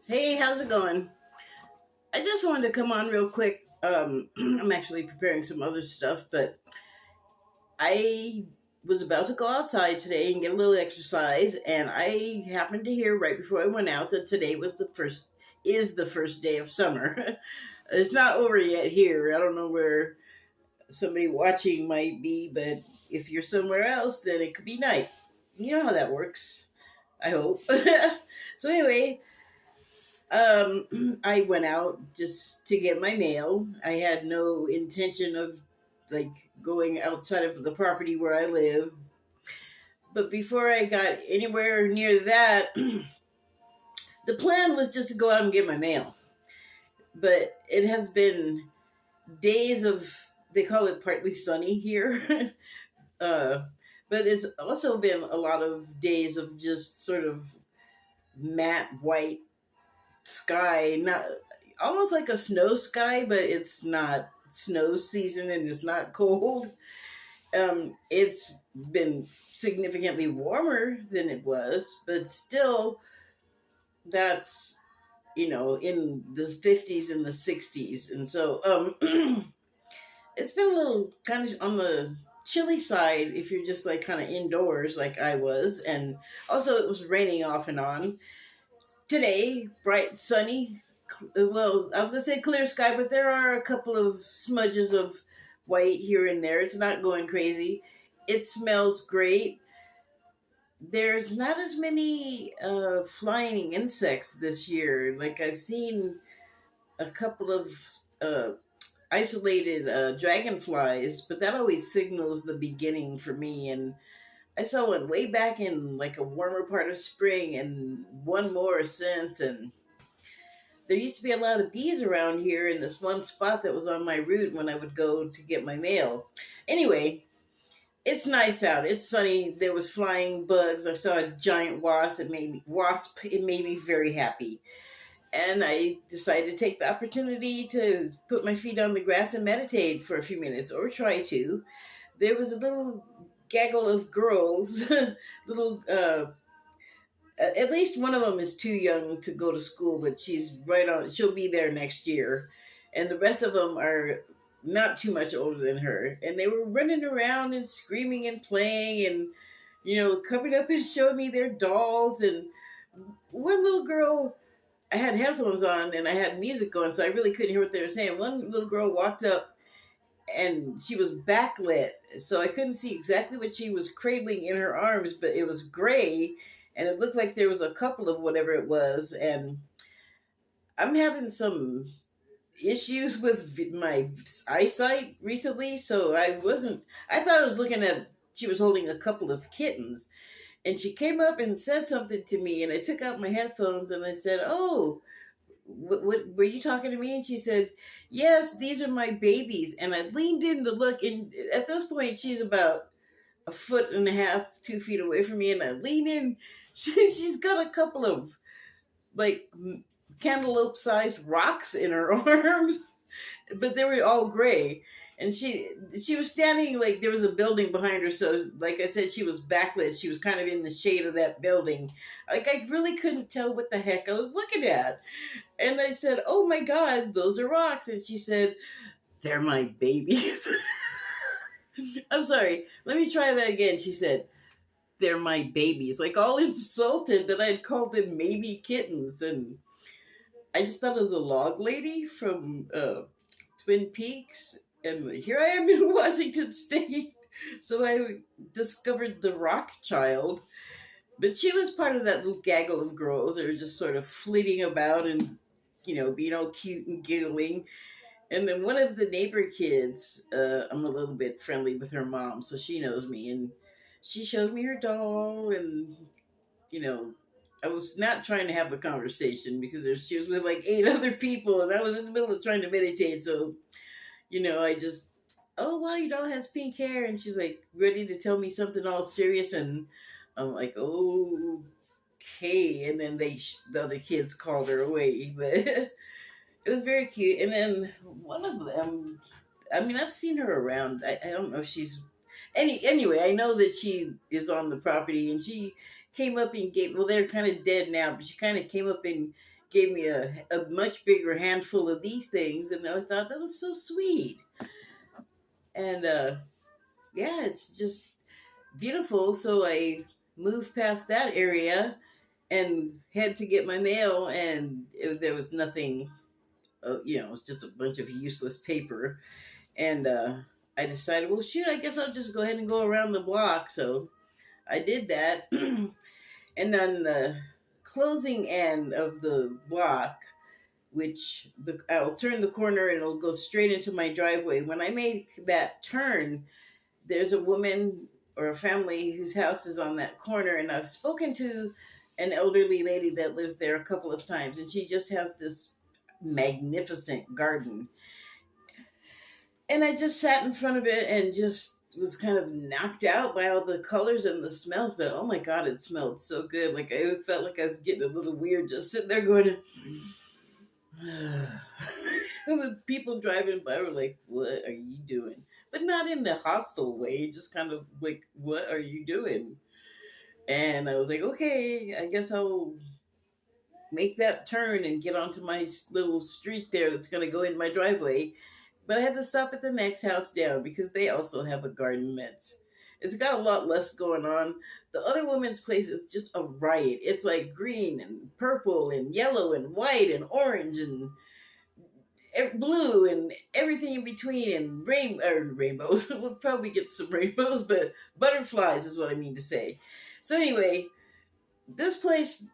Hey, how's it going? I just wanted to come on real quick. I'm actually preparing some other stuff, but I was about to go outside today and get a little exercise, and I happened to hear right before I went out that today is the first day of summer. It's not over yet here. I don't know where somebody watching might be, but if you're somewhere else, then it could be night. You know how that works. I hope. So anyway, I went out just to get my mail. I had no intention of like going outside of the property where I live. But before I got anywhere near that, the plan was just to go out and get my mail. But it has been days of, they call it partly sunny here. uh, but it's also been a lot of days of just sort of matte white sky, not almost like a snow sky, but it's not snow season and it's not cold. It's been significantly warmer than it was, but still, that's in the 50s and the 60s, and so it's been a little kind of on the chilly side if you're just like kind of indoors like I was, and also it was raining off and on. Today, bright, sunny. Well, I was gonna say clear sky, but there are a couple of smudges of white here and there. It's not going crazy. It smells great. There's not as many flying insects this year. Like I've seen a couple of uh, isolated dragonflies, but that always signals the beginning for me. And I saw one way back in like a warmer part of spring, and one more since. And there used to be a lot of bees around here in this one spot that was on my route when I would go to get my mail. Anyway, it's nice out. It's sunny. There was flying bugs. I saw a giant wasp. It made me very happy. And I decided to take the opportunity to put my feet on the grass and meditate for a few minutes, or try to. There was a little gaggle of girls, little at least one of them is too young to go to school, but she's right on. She'll be there next year, and the rest of them are not too much older than her. And they were running around and screaming and playing, and coming up and showing me their dolls. And one little girl, I had headphones on and I had music going, so I really couldn't hear what they were saying. One little girl walked up and she was backlit, so I couldn't see exactly what she was cradling in her arms, but it was gray, and it looked like there was a couple of whatever it was. And I'm having some issues with my eyesight recently, so I thought I was looking at, she was holding a couple of kittens, and she came up and said something to me, and I took out my headphones and I said, "Oh, what were you talking to me?" And she said, "Yes, these are my babies." And I leaned in to look, and at this point she's about a foot and a half, 2 feet away from me, and I lean in. She's got a couple of like cantaloupe sized rocks in her arms, but they were all gray. And she was standing, like there was a building behind her, so like I said, she was backlit. She was kind of in the shade of that building. Like I really couldn't tell what the heck I was looking at. And I said, "Oh my god, those are rocks." And she said, "They're my babies." I'm sorry, let me try that again. She said, "They're my babies," like all insulted that I'd called them maybe kittens. And I just thought of the log lady from Twin Peaks, and here I am in Washington State. So I discovered the Rock Child, but she was part of that little gaggle of girls that were just sort of flitting about and being all cute and giggling. And then one of the neighbor kids, I'm a little bit friendly with her mom, so she knows me, and she showed me her doll. And you know, I was not trying to have a conversation because she was with like 8 other people, and I was in the middle of trying to meditate. So, I just, "Oh wow, your doll has pink hair," and she's like ready to tell me something all serious, and I'm like, "Oh, okay." And then the other kids called her away, but it was very cute. And then one of them, I mean, I've seen her around. I don't know if she's anyway, I know that she is on the property, and she came up and gave, well, they're kind of dead now, but she kind of came up and gave me a much bigger handful of these things, and I thought that was so sweet. And yeah, it's just beautiful. So I moved past that area and had to get my mail, and there was nothing. It was just a bunch of useless paper, and I decided, well, shoot, I guess I'll just go ahead and go around the block. So I did that, and on the closing end of the block, which I'll turn the corner and it'll go straight into my driveway. When I make that turn, there's a woman or a family whose house is on that corner, and I've spoken to an elderly lady that lives there a couple of times, and she just has this magnificent garden. And I just sat in front of it and just was kind of knocked out by all the colors and the smells. But oh my God, it smelled so good. Like I felt like I was getting a little weird just sitting there going, the people driving by were like, "What are you doing?" But not in a hostile way, just kind of like, "What are you doing?" And I was like, "Okay, I guess I'll make that turn and get onto my little street there that's going to go in my driveway." But I had to stop at the next house down because they also have a garden that's it's got a lot less going on. The other woman's place is just a riot. It's like green and purple and yellow and white and orange and blue and everything in between, and rainbows. We'll probably get some rainbows, but butterflies is what I mean to say. So anyway, this place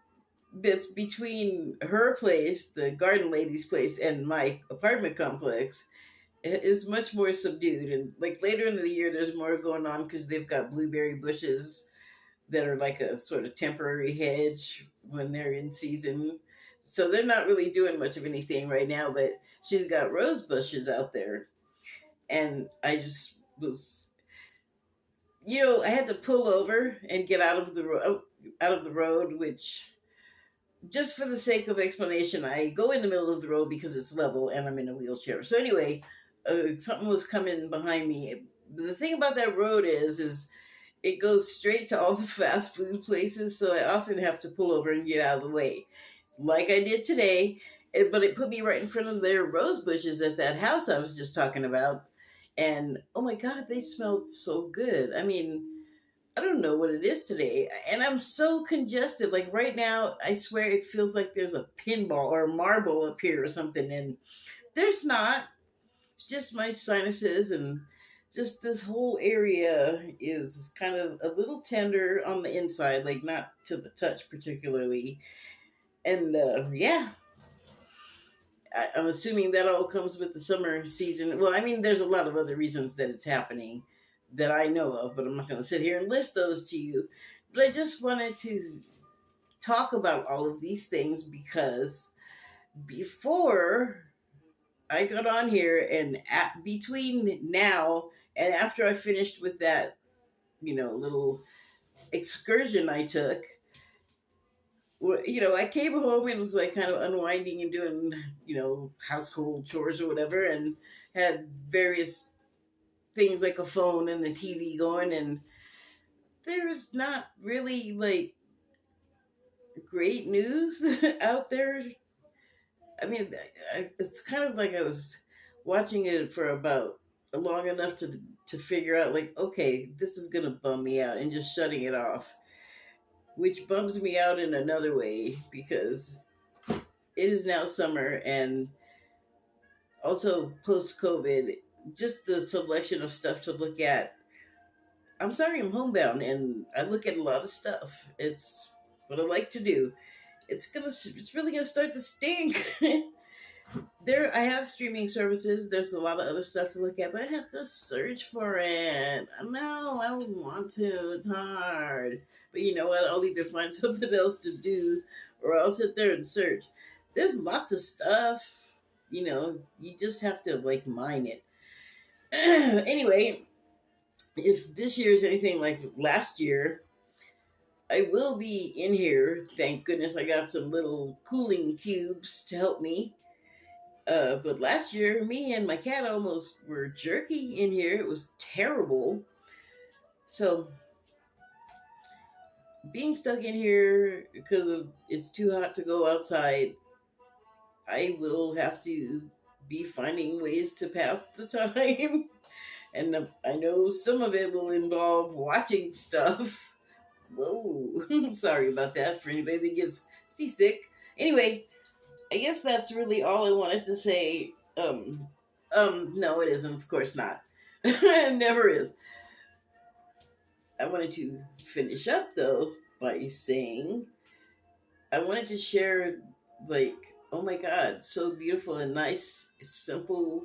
that's between her place, the garden lady's place, and my apartment complex is much more subdued. And like later in the year, there's more going on because they've got blueberry bushes that are like a sort of temporary hedge when they're in season. So they're not really doing much of anything right now, but she's got rose bushes out there. And I just was, I had to pull over and get out of the road, which just for the sake of explanation, I go in the middle of the road because it's level and I'm in a wheelchair. So anyway, something was coming behind me. The thing about that road is it goes straight to all the fast food places, so I often have to pull over and get out of the way, like I did today. But it put me right in front of their rose bushes at that house I was just talking about, and oh my God, they smelled so good. I mean, I don't know what it is today, and I'm so congested. Like right now, I swear it feels like there's a pinball or a marble up here or something, and there's not. It's just my sinuses, and just this whole area is kind of a little tender on the inside, like not to the touch particularly. And yeah, I'm assuming that all comes with the summer season. Well, I mean, there's a lot of other reasons that it's happening that I know of, but I'm not going to sit here and list those to you. But I just wanted to talk about all of these things because before I got on here and between now and after I finished with that, little excursion I took, I came home and was like kind of unwinding and doing, household chores or whatever, and had various things like a phone and the TV going, and there's not really like great news out there. I mean, it's kind of like I was watching it for about long enough to figure out like, okay, this is gonna bum me out, and just shutting it off, which bums me out in another way because it is now summer, and also post COVID, just the selection of stuff to look at. I'm sorry, I'm homebound, and I look at a lot of stuff. It's what I like to do. It's really gonna start to stink. I have streaming services. There's a lot of other stuff to look at, but I have to search for it. No, I don't want to. It's hard. But you know what? I'll either find something else to do, or I'll sit there and search. There's lots of stuff. You just have to like mine it. Anyway, if this year is anything like last year, I will be in here. Thank goodness I got some little cooling cubes to help me. But last year, me and my cat almost were jerky in here. It was terrible. So, being stuck in here because it's too hot to go outside, I will have to be finding ways to pass the time. And I know some of it will involve watching stuff. Whoa, sorry about that for anybody that gets seasick. Anyway, I guess that's really all I wanted to say. No, it isn't. Of course not. It never is. I wanted to finish up though by saying I wanted to share, like, oh my God, so beautiful and nice, simple,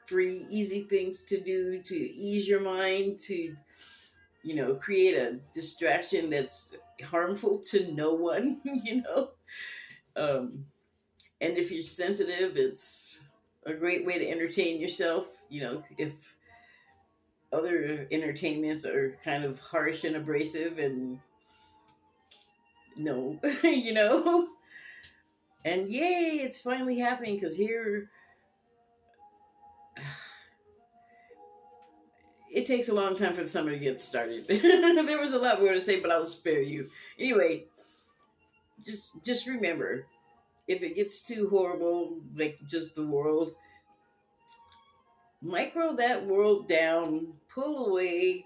free, easy things to do to ease your mind, to, create a distraction that's harmful to no one, Um, and if you're sensitive, it's a great way to entertain yourself. If other entertainments are kind of harsh and abrasive and no, and yay, it's finally happening because here it takes a long time for the summer to get started. There was a lot more to say, but I'll spare you. Anyway, just remember, if it gets too horrible, like just the world, micro that world down, pull away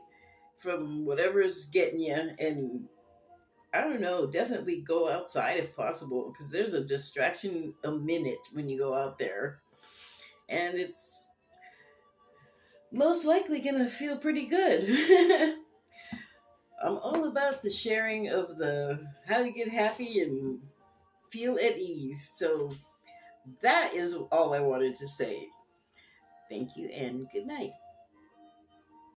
from whatever's getting you, and I don't know, definitely go outside if possible, because there's a distraction a minute when you go out there, and it's most likely gonna feel pretty good. I'm all about the sharing of the how to get happy and feel at ease. So that is all I wanted to say. Thank you and good night.